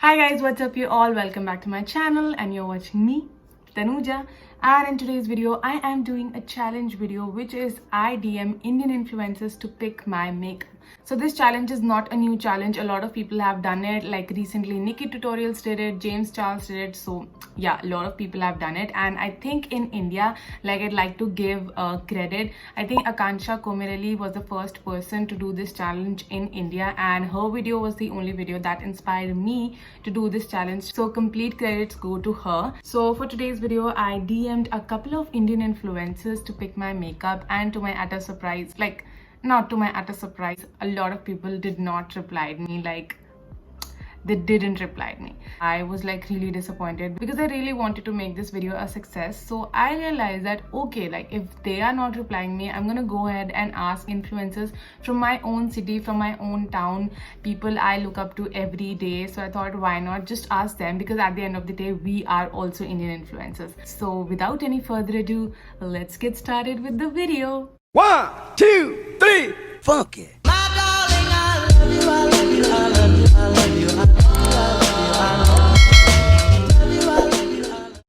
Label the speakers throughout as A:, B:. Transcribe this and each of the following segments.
A: Hi guys, what's up you all? Welcome back to my channel and you're watching me, Tanuja. And in today's video, I am doing a challenge video which is I DM Indian influencers to pick my makeup. So this challenge is not a new challenge. A lot of people have done it. Like recently Nikki Tutorials did it, James Charles did it. So yeah, a lot of people have done it. And I think in India, like I'd like to give credit. I think Akansha Komirelli was the first person to do this challenge in India, and her video was the only video that inspired me to do this challenge. So complete credits go to her. So for today's video, I DM'd a couple of Indian influencers to pick my makeup, and to my utter surprise, like not to my utter surprise, a lot of people did not reply me. Like they didn't reply me. I was like really disappointed because I really wanted to make this video a success. So I realized that okay, like if they are not replying me, I'm gonna go ahead and ask influencers from my own city, from my own town, people I look up to every day. So I thought, why not just ask them, because at the end of the day we are also Indian influencers. So without any further ado, let's get started with the video.
B: 1, 2, 3, funk it.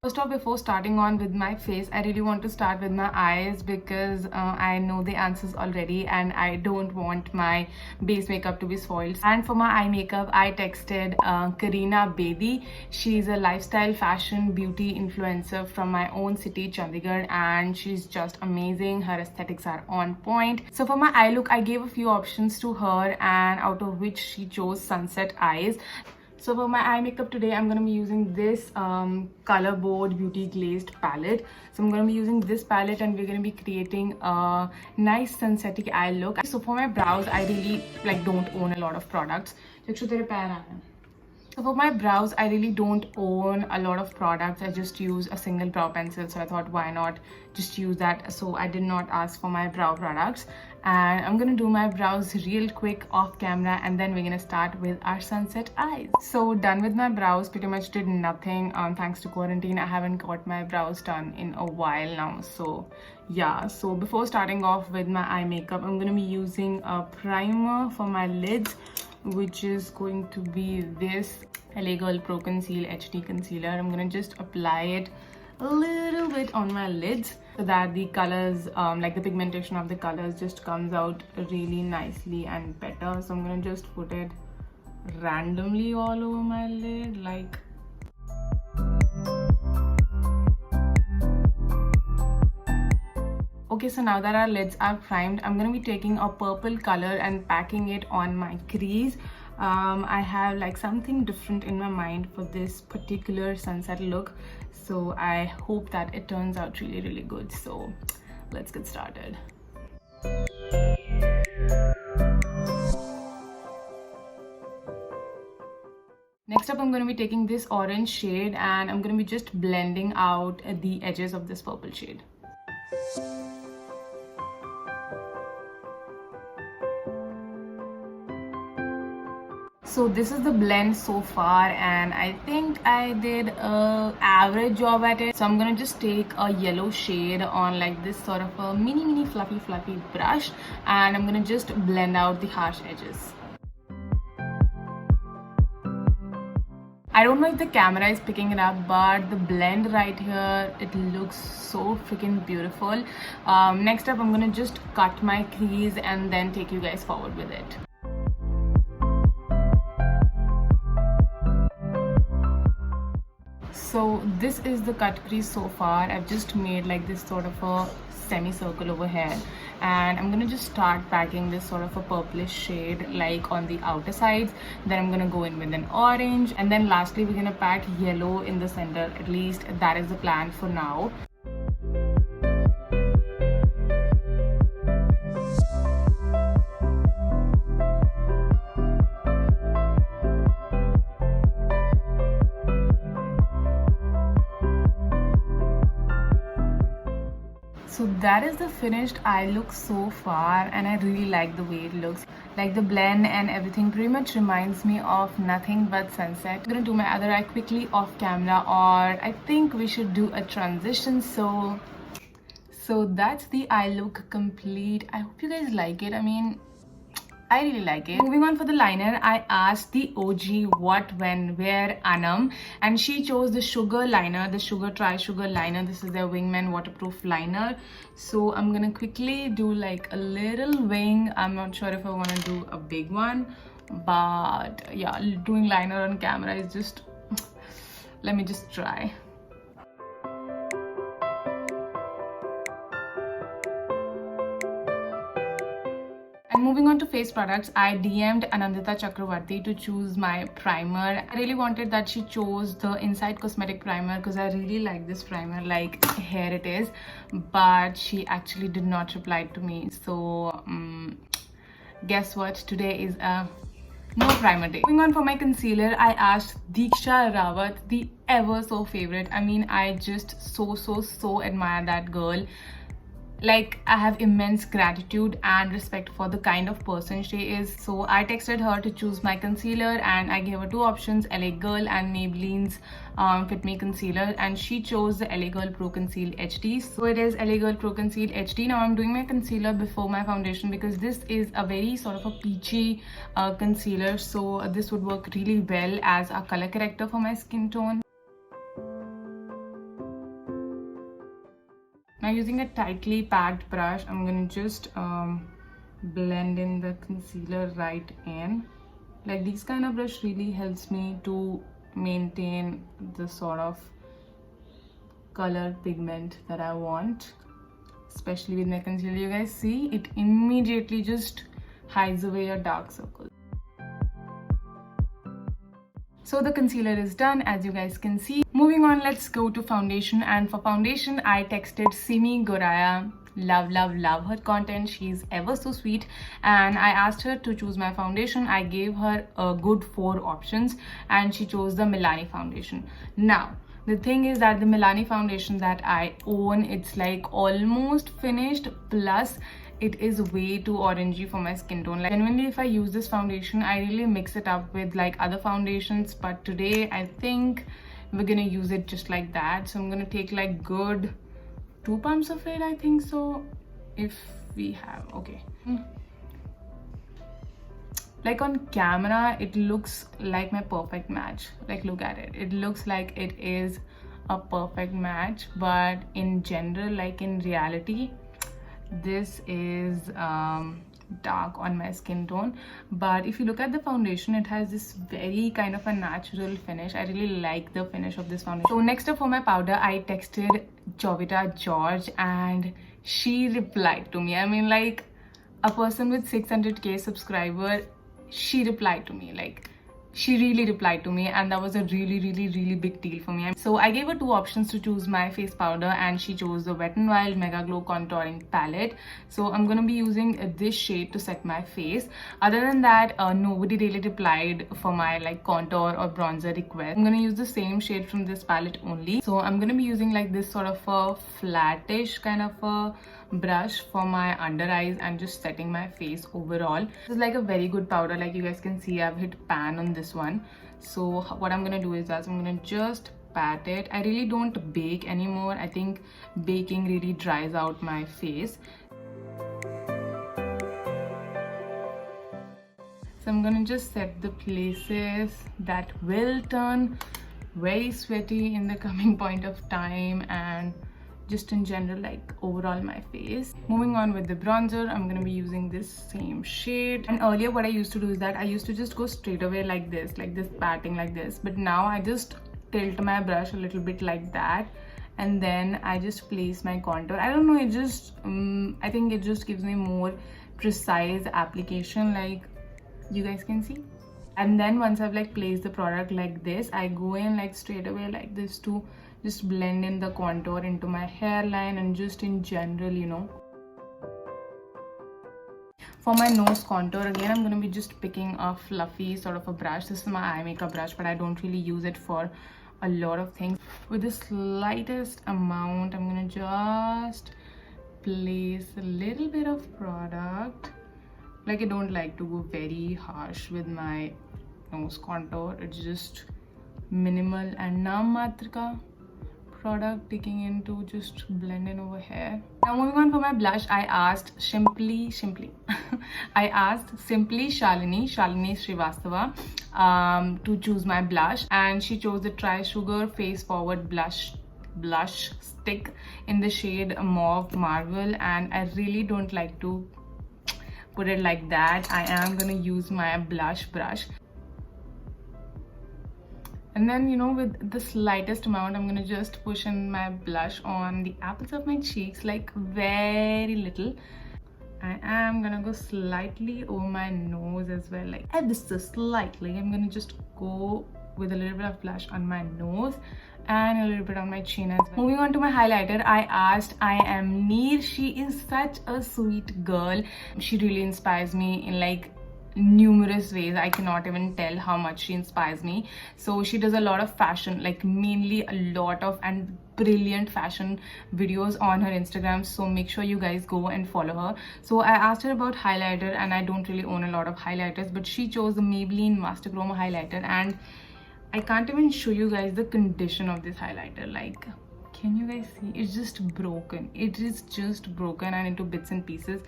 A: First off, before starting on with my face, I really want to start with my eyes because I know the answers already and I don't want my base makeup to be spoiled. And for my eye makeup, I texted Katrina Bedi. She's a lifestyle fashion beauty influencer from my own city, Chandigarh, and she's just amazing. Her aesthetics are on point. So for my eye look, I gave a few options to her, and out of which she chose Sunset Eyes. So for my eye makeup today, I'm going to be using this Color Board BeautyGlazed palette. So I'm going to be using this palette and we're going to be creating a nice sunsetty eye look. So for my brows, I really don't own a lot of products. So for my brows, I really don't own a lot of products. I just use a single brow pencil. So I thought, why not just use that? So I did not ask for my brow products. And I'm gonna do my brows real quick off camera, and then we're gonna start with our sunset eyes. So done with my brows, pretty much did nothing. Thanks to quarantine, I haven't got my brows done in a while now. So yeah, so before starting off with my eye makeup, I'm gonna be using a primer for my lids, which is going to be this LA Girl Pro Conceal HD concealer. I'm gonna just apply it a little bit on my lids so that the colors, like the pigmentation of the colors, just comes out really nicely and better. So I'm gonna just put it randomly all over my lid, like okay. So now that our lids are primed, I'm going to be taking a purple color and packing it on my crease. I have like something different in my mind for this particular sunset look, so I hope that it turns out really good. So let's get started. Next up, I'm going to be taking this orange shade and I'm going to be just blending out the edges of this purple shade. So this is the blend so far, and I think I did a average job at it. So I'm gonna just take a yellow shade on like this sort of a mini fluffy brush, and I'm gonna just blend out the harsh edges. I don't know if the camera is picking it up, but the blend right here, it looks so freaking beautiful. Next up, I'm gonna just cut my crease and then take you guys forward with it. So this is the cut crease so far. I've just made like this sort of a semicircle over here, and I'm gonna just start packing this sort of a purplish shade like on the outer sides. Then I'm gonna go in with an orange, and then lastly we're gonna pack yellow in the center. At least that is the plan for now. So that is the finished eye look so far, and I really like the way it looks. Like the blend and everything pretty much reminds me of nothing but sunset. I'm gonna do my other eye quickly off camera, or I think we should do a transition. So that's the eye look complete. I hope you guys like it. I mean, I really like it. Moving on for the liner, I asked the OG what, when, where Anam, and she chose the Sugar liner, the TrySugar liner. This is their Wingman waterproof liner. So I'm gonna quickly do like a little wing. I'm not sure if I want to do a big one, but yeah, doing liner on camera is just let me just try. And moving on to face products, I DM'd Anandita Chakravarti to choose my primer. I really wanted that she chose the Inside Cosmetic primer because I really like this primer, like here it is, but she actually did not reply to me. So guess what, today is a no primer day. Moving on for my concealer, I asked Tanuja Rajawat, the ever so favorite. I mean, I just so admire that girl. Like, I have immense gratitude and respect for the kind of person she is. So I texted her to choose my concealer and I gave her two options, LA Girl and Maybelline's Fit Me Concealer, and she chose the LA Girl Pro Conceal HD. So it is LA Girl Pro Conceal HD. Now I'm doing my concealer before my foundation because this is a very sort of a peachy concealer. So this would work really well as a color corrector for my skin tone. Now using a tightly packed brush, I'm gonna just blend in the concealer right in. Like, these kind of brush really helps me to maintain the sort of color pigment that I want, especially with my concealer. You guys see, it immediately just hides away your dark circles. So the concealer is done, as you guys can see. Moving on, let's go to foundation. And for foundation, I texted Simi Goraya. Love her content. She's ever so sweet. And I asked her to choose my foundation. I gave her a good 4 options and she chose the Milani foundation. Now, the thing is that the Milani foundation that I own, it's like almost finished, plus it is way too orangey for my skin tone. Like, genuinely, if I use this foundation, I really mix it up with like other foundations, but today I think we're gonna use it just like that. So I'm gonna take like good 2 pumps of it, I think so, if we have. Okay, like on camera it looks like my perfect match. Like, look at it, it looks like it is a perfect match, but in general, like in reality, this is dark on my skin tone. But if you look at the foundation, it has this very kind of a natural finish. I really like the finish of this foundation. So next up for my powder, I texted Jovita George and she replied to me. I mean, like, a person with 600k subscriber, she replied to me. Like, she really replied to me, and that was a really big deal for me. So I gave her 2 options to choose my face powder, and she chose the Wet n Wild Mega Glow Contouring Palette. So I'm gonna be using this shade to set my face. Other than that, nobody really replied for my like contour or bronzer request. I'm gonna use the same shade from this palette only. So I'm gonna be using like this sort of a flattish kind of a brush for my under eyes and just setting my face overall. This is like a very good powder. Like, you guys can see, I've hit pan on this one. So what I'm gonna do is that I'm gonna just pat it. I really don't bake anymore. I think baking really dries out my face. So I'm gonna just set the places that will turn very sweaty in the coming point of time, and just in general, like overall my face. Moving on with the bronzer, I'm gonna be using this same shade. And earlier what I used to do is that I used to just go straight away like this patting like this, but now I just tilt my brush a little bit like that, and then I just place my contour. I don't know, it just I think it just gives me more precise application, like you guys can see. And then once I've like placed the product like this, I go in like straight away like this to just blend in the contour into my hairline and just in general, you know. For my nose contour, again, I'm going to be just picking a fluffy sort of a brush. This is my eye makeup brush, but I don't really use it for a lot of things. With the slightest amount, I'm going to just place a little bit of product. Like, I don't like to go very harsh with my nose contour. It's just minimal and naam matra ka product taking in to just blend in over here. Now moving on for my blush, I asked Simply Shalini Srivastava to choose my blush, and she chose the TrySugar Face Forward blush stick in the shade Mauve Marvel, and I really don't like to put it like that. I am gonna use my blush brush, and then, you know, with the slightest amount, I'm gonna just push in my blush on the apples of my cheeks, like very little. I am gonna go slightly over my nose as well, like ever so slightly. I'm gonna just go with a little bit of blush on my nose and a little bit on my chin as well. Moving on to my highlighter, I asked I Am Neer. She is such a sweet girl. She really inspires me in like numerous ways. I cannot even tell how much she inspires me. So she does a lot of fashion, like mainly a lot of and brilliant fashion videos on her Instagram, so make sure you guys go and follow her. So I asked her about highlighter, and I don't really own a lot of highlighters, but she chose the Maybelline Master Chroma highlighter, and I can't even show you guys the condition of this highlighter. Like, can you guys see? It's just broken. It is just broken and into bits and pieces.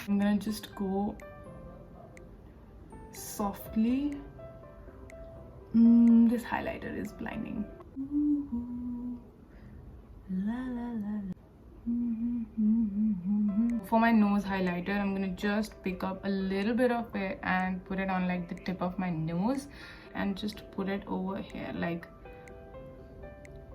A: I'm gonna just go softly. This highlighter is blinding. La, la, la, la. For my nose highlighter, I'm gonna just pick up a little bit of it and put it on like the tip of my nose and just put it over here, like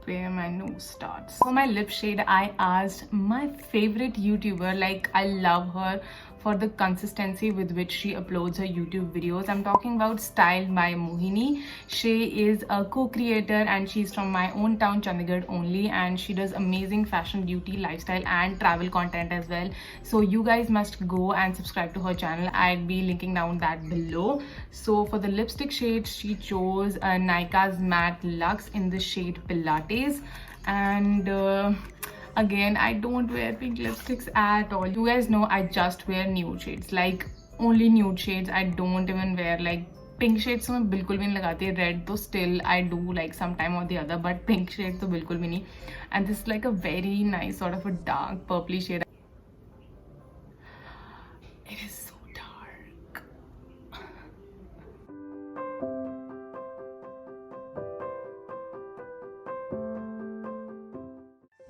A: where my nose starts. For my lip shade, I asked my favorite YouTuber, like I love her for the consistency with which she uploads her YouTube videos. I'm talking about Styled by Mohini. She is a co-creator and she's from my own town, Chandigarh only, and she does amazing fashion, beauty, lifestyle and travel content as well. So you guys must go and subscribe to her channel. I'll be linking down that below. So for the lipstick shade, she chose Nykaa's Matte Luxe in the shade Pilates, and again, I don't wear pink lipsticks at all. You guys know I just wear nude shades, like only nude shades. I don't even wear like pink shades. So मैं बिल्कुल भी नहीं लगाती. Red तो still I do like sometime or the other, but pink shade तो बिल्कुल भी नहीं. And this is like a very nice sort of a dark purpley shade. It is so dark.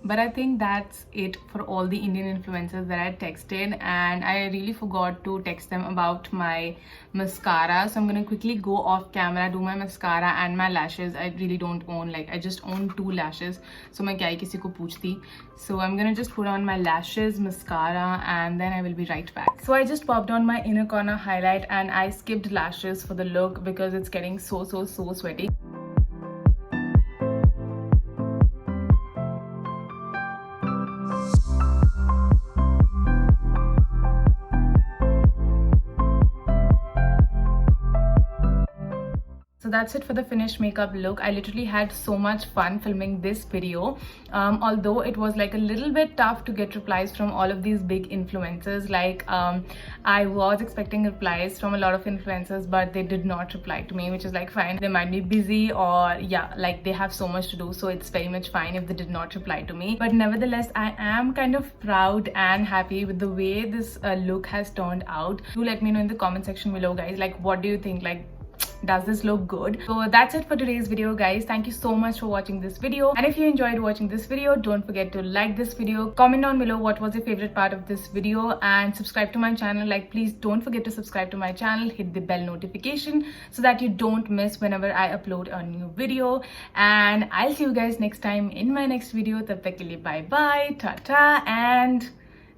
A: But I think that's it for all the Indian influencers that I texted, and I really forgot to text them about my mascara. So I'm gonna quickly go off camera, do my mascara and my lashes. I really don't own, like I just own 2 lashes. So मैं क्या ही किसी को पूछती. So I'm gonna just put on my lashes, mascara, and then I will be right back. So I just popped on my inner corner highlight and I skipped lashes for the look because it's getting so sweaty. So that's it for the finished makeup look. I literally had so much fun filming this video, although it was like a little bit tough to get replies from all of these big influencers. Like I was expecting replies from a lot of influencers, but they did not reply to me, which is like fine. They might be busy, or yeah, like they have so much to do, so it's very much fine if they did not reply to me. But nevertheless, I am kind of proud and happy with the way this look has turned out. Do let me know in the comment section below, guys, like what do you think? Like, does this look good? So that's it for today's video, guys. Thank you so much for watching this video, and if you enjoyed watching this video, don't forget to like this video, comment down below what was your favorite part of this video, and subscribe to my channel. Like, please don't forget to subscribe to my channel, hit the bell notification so that you don't miss whenever I upload a new video. And I'll see you guys next time in my next video. Tab tak ke liye bye bye, tata and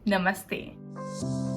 A: namaste.